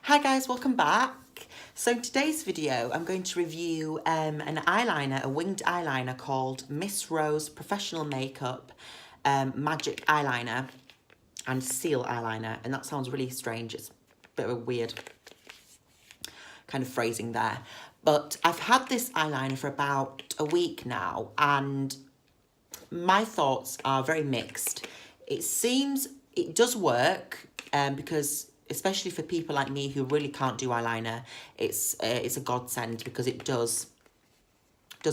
Hi guys, welcome back. So in today's video, I'm going to review an eyeliner, a winged eyeliner called Miss Rose Professional Makeup Magic Eyeliner and Seal Eyeliner. And that sounds really strange. It's a bit of a weird kind of phrasing there. But I've had this eyeliner for about a week now and my thoughts are very mixed. It seems it does work because especially for people like me who really can't do eyeliner, it's a godsend because it does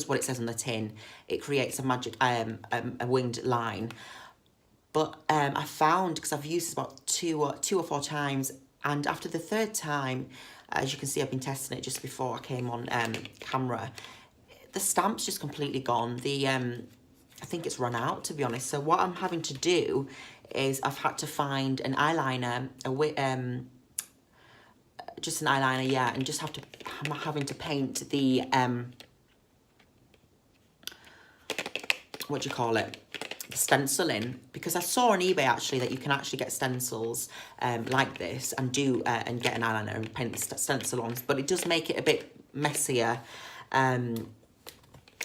what it says on the tin. It creates a magic a winged line. But I found, because I've used this about two or four times, and after the third time, as you can see, I've been testing it just before I came on camera. The stamp's just completely gone. I think it's run out, to be honest. So what I'm having to do is I've had to find an eyeliner, just an eyeliner, yeah, and just I'm having to paint the, what do you call it? The stencil in, because I saw on eBay actually that you can actually get stencils like this and and get an eyeliner and paint the stencil on, but it does make it a bit messier.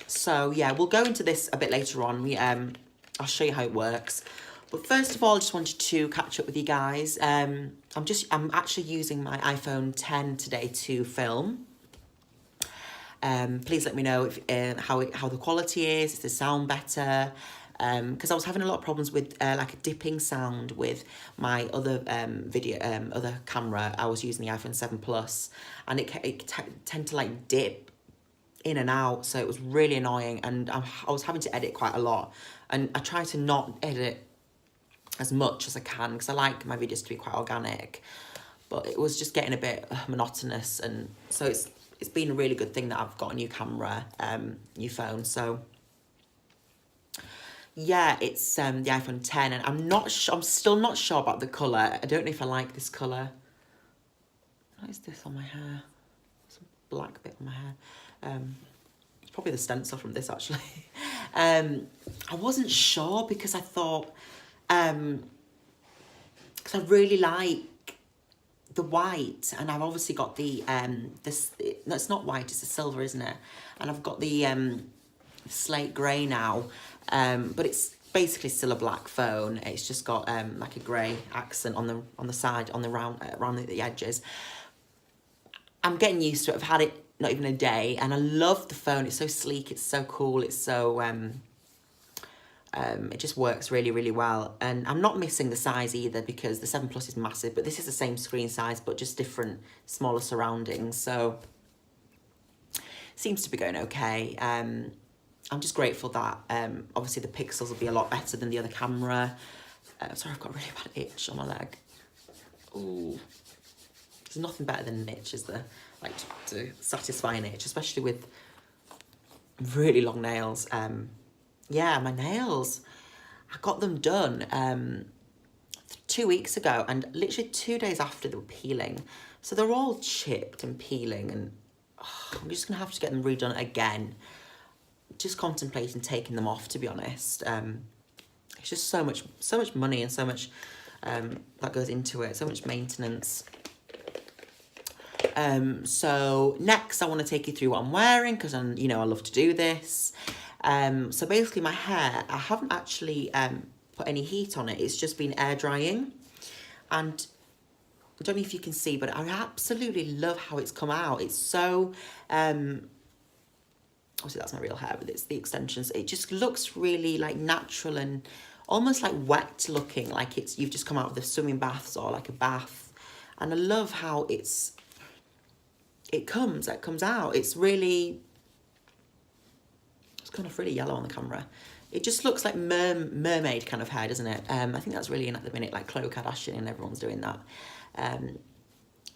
So yeah, we'll go into this a bit later on. I'll show you how it works. But first of all, I just wanted to catch up with you guys. I'm actually using my iPhone 10 today to film. Please let me know if how the quality is, if the sound better. Because I was having a lot of problems with like a dipping sound with my other other camera. I was using the iPhone 7 Plus, and it tend to like dip in and out, so it was really annoying, and I was having to edit quite a lot, and I try to not edit as much as I can because I like my videos to be quite organic, but it was just getting a bit monotonous, and so it's been a really good thing that I've got a new camera, new phone. So yeah, it's the iPhone 10, and I'm still not sure about the colour. I don't know if I like this colour. What is this on my hair? There's a black bit on my hair. It's probably the stencil from this actually. I wasn't sure because I thought, because I really like the white, and I've obviously got the no, it's not white, it's a silver, isn't it? And I've got the slate grey now, but it's basically still a black phone. It's just got like a grey accent on the side, on the around the edges. I'm getting used to it. I've had it not even a day, and I love the phone. It's so sleek, it's so cool, it's so it just works really, really well. And I'm not missing the size either because the 7 Plus is massive, but this is the same screen size but just different, smaller surroundings, so seems to be going okay. I'm just grateful that obviously the pixels will be a lot better than the other camera. Sorry, I've got a really bad itch on my leg. Ooh. There's nothing better than an itch, is there? Like to satisfy an itch, especially with really long nails. Yeah, my nails, I got them done 2 weeks ago, and literally 2 days after they were peeling. So they're all chipped and peeling, and I'm just gonna have to get them redone again. Just contemplating taking them off, to be honest. It's just so much money and so much that goes into it, so much maintenance. So next I want to take you through what I'm wearing, because I love to do this. So basically my hair, I haven't actually put any heat on it. It's just been air drying, and I don't know if you can see, but I absolutely love how it's come out. It's so obviously that's my real hair, but it's the extensions. It just looks really like natural and almost like wet looking, like you've just come out of the swimming baths or like a bath. And I love how it comes out. It's kind of really yellow on the camera. It just looks like mermaid kind of hair, doesn't it? I think that's really in at the minute, like Khloe Kardashian, and everyone's doing that.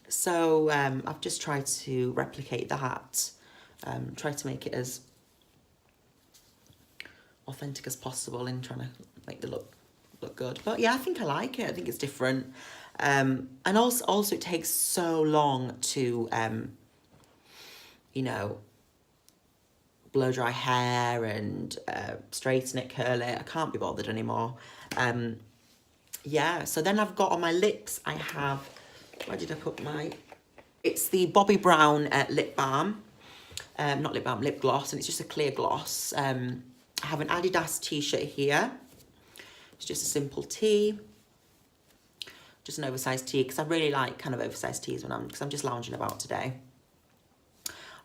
So I've just tried to replicate that. Try to make it as authentic as possible in trying to make the look good. But yeah, I think I like it. I think it's different. And also it takes so long to blow dry hair and straighten it, curl it. I can't be bothered anymore. Yeah, so then I've got on my lips, I have, where did I put my It's the Bobbi Brown lip balm. Not lip balm, lip gloss, and it's just a clear gloss. I have an Adidas t-shirt here. It's just a simple tee. Just an oversized tee, because I really like kind of oversized tees because I'm just lounging about today.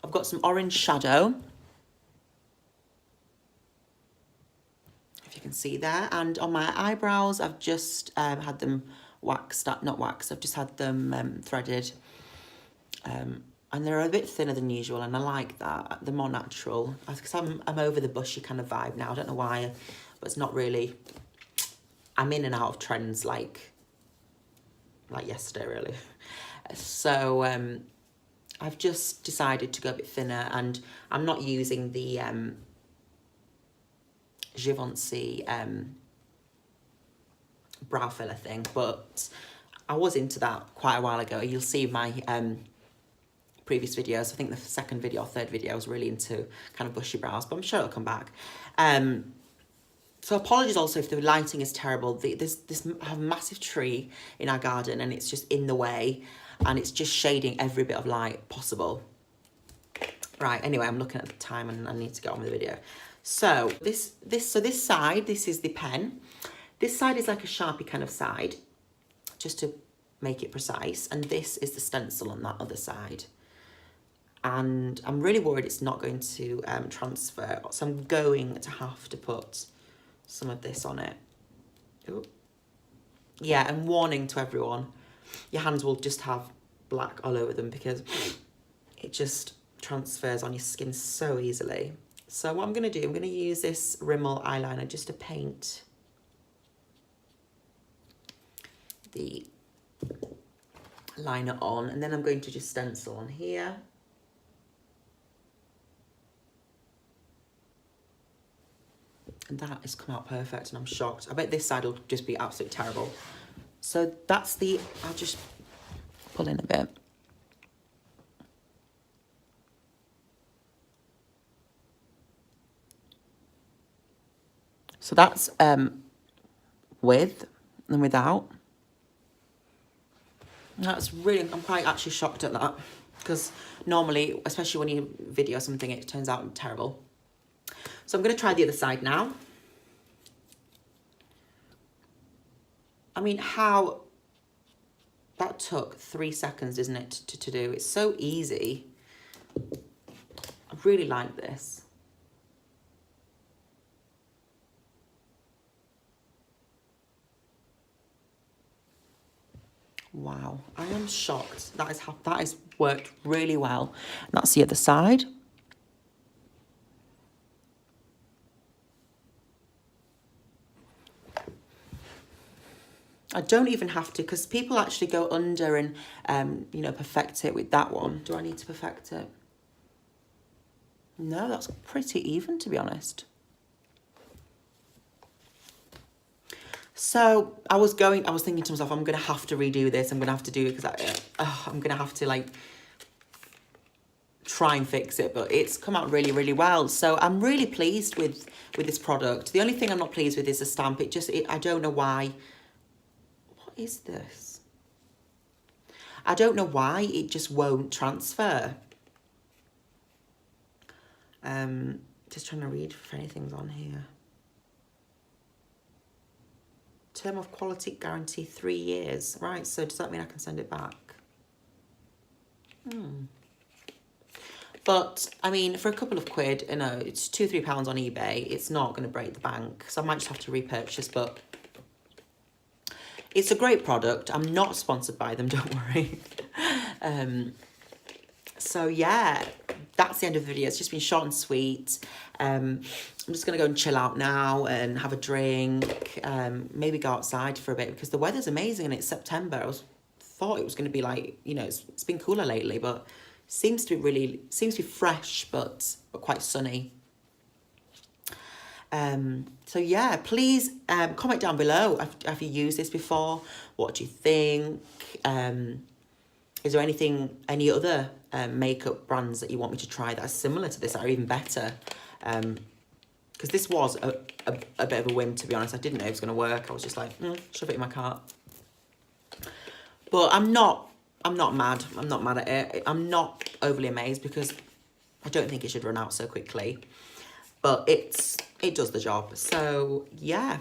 I've got some orange shadow, if you can see there, and on my eyebrows I've just had them waxed, not waxed, I've just had them threaded, and they're a bit thinner than usual, and I like that. They're more natural, because I'm over the bushy kind of vibe now. I don't know why, but it's not really, I'm in and out of trends like yesterday really. So I've just decided to go a bit thinner, and I'm not using the Givenchy brow filler thing, but I was into that quite a while ago. You'll see my previous videos. I think the second video or third video I was really into kind of bushy brows, but I'm sure it'll come back. So apologies also if the lighting is terrible. I have a massive tree in our garden, and it's just in the way, and it's just shading every bit of light possible. Right, anyway, I'm looking at the time and I need to get on with the video. So this side, this is the pen. This side is like a Sharpie kind of side, just to make it precise. And this is the stencil on that other side. And I'm really worried it's not going to transfer. So I'm going to have to put some of this on it. Ooh. Yeah, and warning to everyone, your hands will just have black all over them because it just transfers on your skin so easily. So what I'm going to do, I'm going to use this Rimmel eyeliner just to paint the liner on, and then I'm going to just stencil on here. And that has come out perfect, and I'm shocked. I bet this side will just be absolutely terrible. So that's the, I'll just pull in a bit. So that's with and without. That's really, I'm quite actually shocked at that, because normally, especially when you video something, it turns out terrible. So I'm going to try the other side now. I mean, how that took 3 seconds, isn't it, to do? It's so easy. I really like this. Wow, I am shocked. That has worked really well. And that's the other side. I don't even have to, because people actually go under and, you know, perfect it with that one. Do I need to perfect it? No, that's pretty even, to be honest. So I was thinking to myself, I'm going to have to redo this. I'm going to have to do it because I'm going to have to like try and fix it, but it's come out really, really well. So I'm really pleased with this product. The only thing I'm not pleased with is the stamp. I don't know why. What is this? I don't know why it just won't transfer. Just trying to read if anything's on here. Term of quality guarantee 3 years. Right, so does that mean I can send it back? But, I mean, for a couple of quid, you know, it's £2-3 on eBay. It's not going to break the bank. So I might just have to repurchase, but it's a great product. I'm not sponsored by them, don't worry. So, yeah, that's the end of the video. It's just been short and sweet. I'm just going to go and chill out now and have a drink, maybe go outside for a bit because the weather's amazing and it's September. I thought it was going to be like, you know, it's been cooler lately, but seems to be fresh, but quite sunny. So yeah, please comment down below. Have you used this before? What do you think? Is there any other makeup brands that you want me to try that are similar to this, that are even better? Because this was a bit of a whim, to be honest. I didn't know it was going to work. I was just like, shove it in my cart. But I'm not I'm not mad. I'm not mad at it. I'm not overly amazed because I don't think it should run out so quickly. But it does the job. So yeah,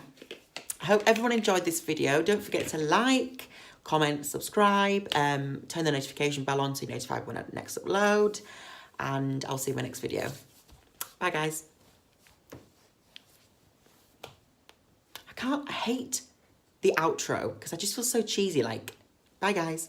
I hope everyone enjoyed this video. Don't forget to like, comment, subscribe, turn the notification bell on so you're notified when I next upload. And I'll see you in my next video. Bye guys. I hate the outro because I just feel so cheesy, like, bye guys.